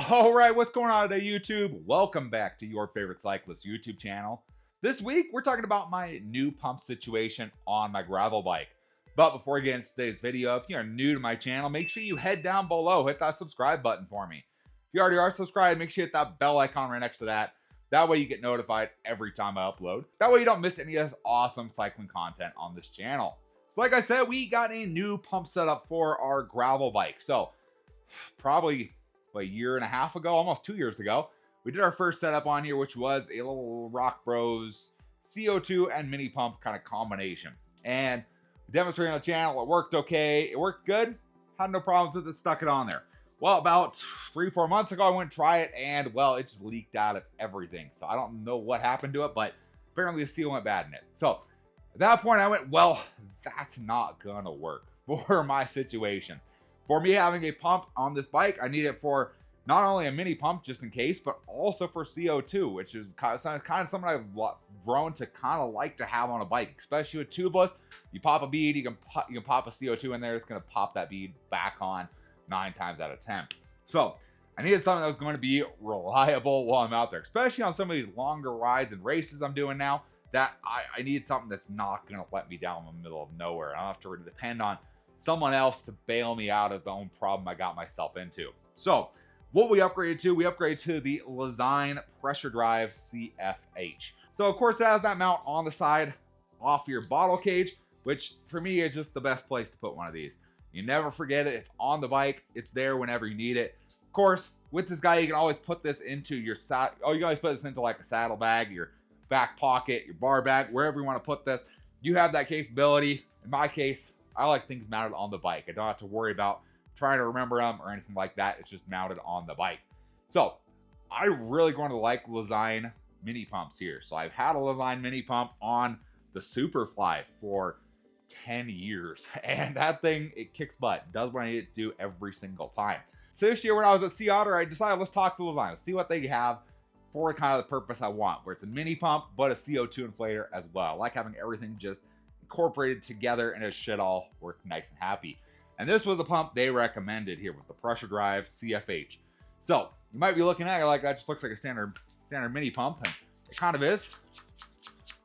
All right, what's going on today, YouTube? Welcome back to your favorite cyclist YouTube channel. This week, we're talking about my new pump situation on my gravel bike. But before we get into today's video, if you're new to my channel, make sure you head down below, hit that subscribe button for me. If you already are subscribed, make sure you hit that bell icon right next to that. That way you get notified every time I upload. That way you don't miss any of this awesome cycling content on this channel. So like I said, we got a new pump setup for our gravel bike. So probably a year and a half ago, almost 2 years ago, we did our first setup on here, which was a little Rock Bros CO2 and mini pump kind of combination. And demonstrating on the channel, it worked okay. It worked good. Had no problems with it, stuck it on there. Well, about 3-4 months ago, I went to try it, and well, it just leaked out of everything. So I don't know what happened to it, but apparently the seal went bad in it. So at that point, I went, well, that's not gonna work for my situation. For me having a pump on this bike, I need it for not only a mini pump just in case, but also for CO2, which is kind of something I've grown to kind of like to have on a bike, especially with tubeless. You pop a bead, you can pop a CO2 in there. It's going to pop that bead back on 9 times out of 10. So I needed something that was going to be reliable while I'm out there, especially on some of these longer rides and races I'm doing now. That I need something that's not going to let me down in the middle of nowhere. I don't have to depend on someone else to bail me out of the own problem I got myself into. So what we upgraded to the Lezyne pressure drive CFH. So of course it has that mount on the side off your bottle cage, which for me is just the best place to put one of these. You never forget it. It's on the bike. It's there whenever you need it. Of course, with this guy, you can always put this into your you can always put this into like a saddle bag, your back pocket, your bar bag, wherever you want to put this. You have that capability. In my case, I like things mounted on the bike. I don't have to worry about trying to remember them or anything like that. It's just mounted on the bike. So I really going to like Lezyne mini pumps here. So I've had a Lezyne mini pump on the Superfly for 10 years. And that thing, it kicks butt. Does what I need it to do every single time. So this year when I was at Sea Otter, I decided let's talk to Lezyne. Let's see what they have for kind of the purpose I want. Where it's a mini pump, but a CO2 inflator as well. I like having everything just incorporated together and it should all work nice and happy. And this was the pump they recommended here with the pressure drive CFH. So you might be looking at it like that just looks like a standard mini pump, and it kind of is.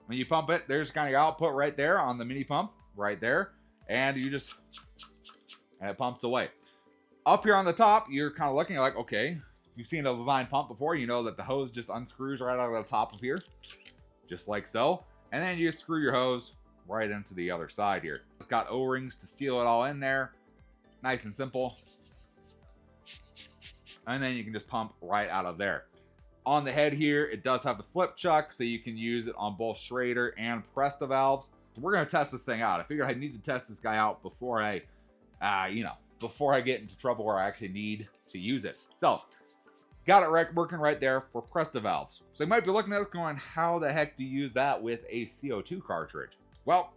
When you pump it, there's kind of your output right there on the mini pump right there, and and it pumps away. Up here on the top, you're kind of looking like, okay, if you've seen a Lezyne pump before, you know that the hose just unscrews right out of the top of here, just like so, and then you screw your hose right into the other side here. It's got O-rings to seal it all in there. Nice and simple. And then you can just pump right out of there. On the head here, it does have the flip chuck, so you can use it on both Schrader and Presta valves. So we're going to test this thing out. I figured I need to test this guy out before I get into trouble where I actually need to use it. So, got it working right there for Presta valves. So you might be looking at this going, how the heck do you use that with a CO2 cartridge? Well,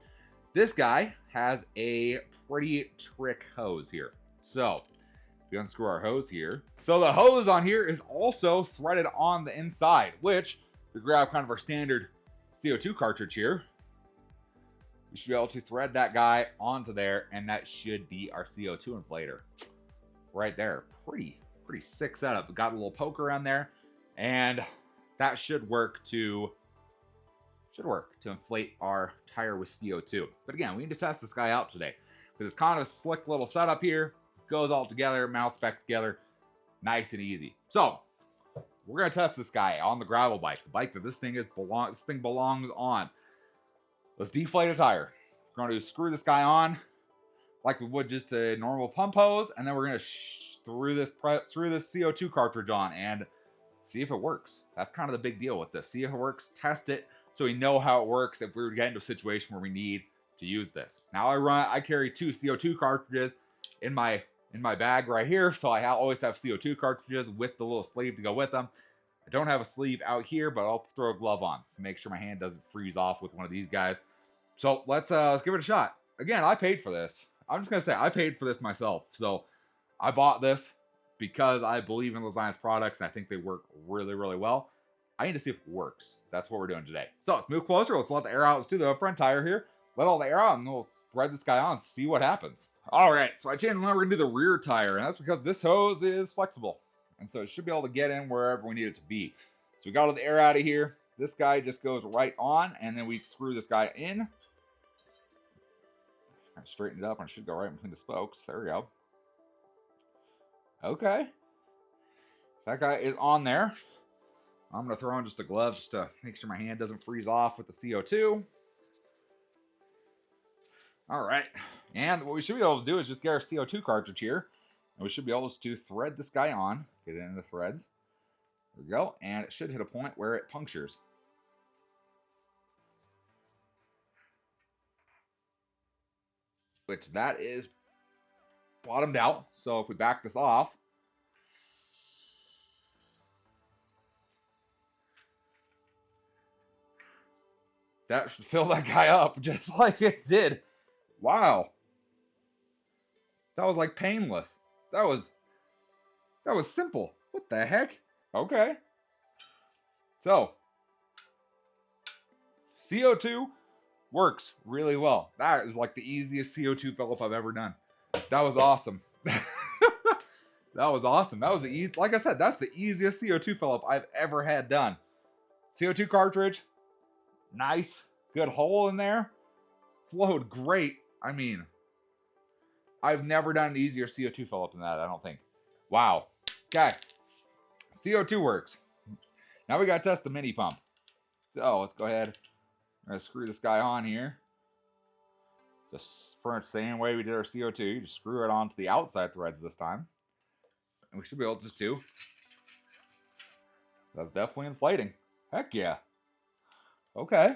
this guy has a pretty trick hose here. So, if you unscrew our hose here. So the hose on here is also threaded on the inside, which if you grab kind of our standard CO2 cartridge here, you should be able to thread that guy onto there, and that should be our CO2 inflator right there. Pretty sick setup. We got a little poker on there, and that should work to inflate our tire with CO2. But again, we need to test this guy out today because it's kind of a slick little setup here. It goes all together, mounts back together, nice and easy. So we're gonna test this guy on the gravel bike, the bike that this thing belongs on. Let's deflate a tire. We're going to screw this guy on like we would just a normal pump hose, and then we're gonna through this CO2 cartridge on and see if it works. That's kind of the big deal with this. See if it works, test it, so we know how it works if we were to get into a situation where we need to use this. Now I carry 2 CO2 cartridges in my bag right here, so I always have CO2 cartridges with the little sleeve to go with them. I don't have a sleeve out here, but I'll throw a glove on to make sure my hand doesn't freeze off with one of these guys. So let's give it a shot. Again, I paid for this. I'm just gonna say I paid for this myself. So I bought this because I believe in Lezyne's products and I think they work really, really well. I need to see if it works. That's what we're doing today. So let's move closer. Let's let the air out. Let's do the front tire here. Let all the air out and we'll spread this guy on, see what happens. All right, so I changed. Now we're gonna do the rear tire, and that's because this hose is flexible. and so it should be able to get in wherever we need it to be. So we got all the air out of here. This guy just goes right on, and then we screw this guy in. Straighten it up, and it should go right between the spokes. There we go. Okay. That guy is on there. I'm going to throw in just a glove just to make sure my hand doesn't freeze off with the CO2. All right. And what we should be able to do is just get our CO2 cartridge here. And we should be able to thread this guy on. Get it into the threads. There we go. And it should hit a point where it punctures. Which that is bottomed out. So if we back this off, that should fill that guy up just like it did. Wow. That was like painless. That was simple. What the heck? Okay. So, CO2 works really well. That is like the easiest CO2 fill-up I've ever done. That was awesome. That was awesome. That was the easy, like I said, that's the easiest CO2 fill-up I've ever had done. CO2 cartridge, nice, good hole in there, flowed great. I mean, I've never done an easier CO2 fill-up than that, I don't think. Wow. Okay. CO2 works. Now we got to test the mini pump. So let's go ahead. I'm going to screw this guy on here. Just pretty much the same way we did our CO2. You just screw it onto the outside threads this time. And we should be able just to. That's definitely inflating. Heck yeah. Okay.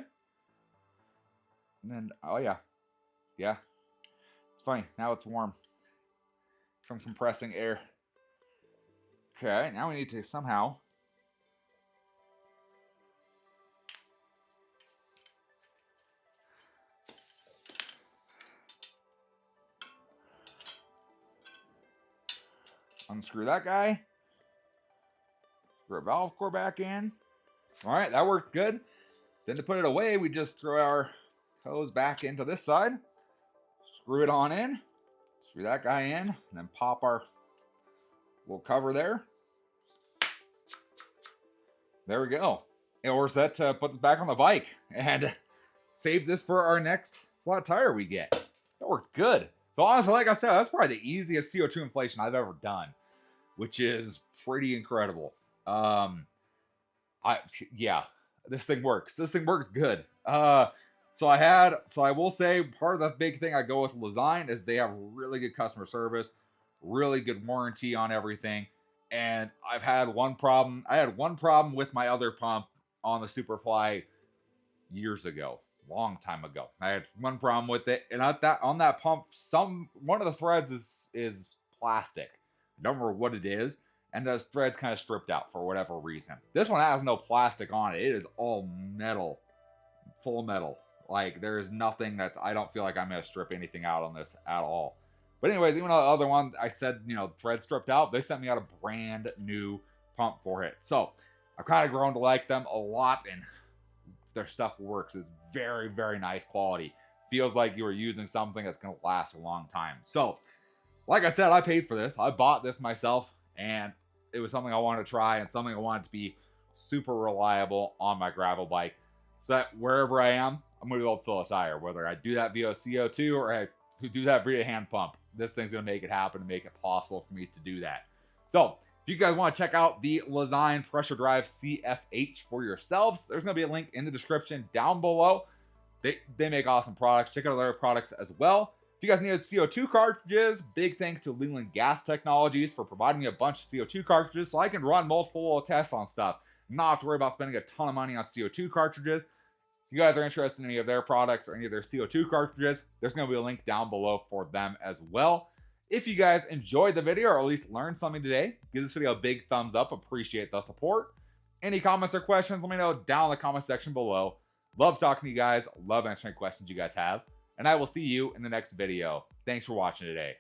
And then, oh yeah. Yeah. It's funny. Now it's warm from compressing air. Okay, now we need to somehow unscrew that guy. Screw our valve core back in. All right, that worked good. Then to put it away, we just throw our hose back into this side. Screw it on in. Screw that guy in. And then pop our little cover there. There we go. And we're set to put this back on the bike and save this for our next flat tire we get. That worked good. So honestly, like I said, that's probably the easiest CO2 inflation I've ever done, which is pretty incredible. Yeah, this thing works. This thing works good. So I will say part of the big thing I go with Lezyne is they have really good customer service, really good warranty on everything. And I've had one problem. I had one problem with my other pump on the Superfly years ago, long time ago. I had one problem with it, and on that pump, one of the threads is plastic. I don't remember what it is, and those threads kind of stripped out for whatever reason. This one has no plastic on it. It is all metal, full metal. Like there is nothing that I don't feel like I'm gonna strip anything out on this at all. But anyways, even though the other one, I said, thread stripped out, they sent me out a brand new pump for it. So I've kind of grown to like them a lot, and their stuff works. It's very, very nice quality. Feels like you were using something that's going to last a long time. So, like I said, I paid for this. I bought this myself, and it was something I wanted to try and something I wanted to be super reliable on my gravel bike. So that wherever I am, I'm going to be able to fill a tire. Whether I do that via CO2 or I do that via hand pump, this thing's going to make it happen and make it possible for me to do that. So if you guys want to check out the Lezyne Pressure Drive CFH for yourselves, there's going to be a link in the description down below. They make awesome products. Check out their products as well. If you guys need CO2 cartridges, big thanks to Leland Gas Technologies for providing me a bunch of CO2 cartridges so I can run multiple little tests on stuff. Not have to worry about spending a ton of money on CO2 cartridges. If you guys are interested in any of their products or any of their CO2 cartridges, there's going to be a link down below for them as well. If you guys enjoyed the video or at least learned something today, give this video a big thumbs up. Appreciate the support. Any comments or questions, let me know down in the comment section below. Love talking to you guys. Love answering questions you guys have. And I will see you in the next video. Thanks for watching today.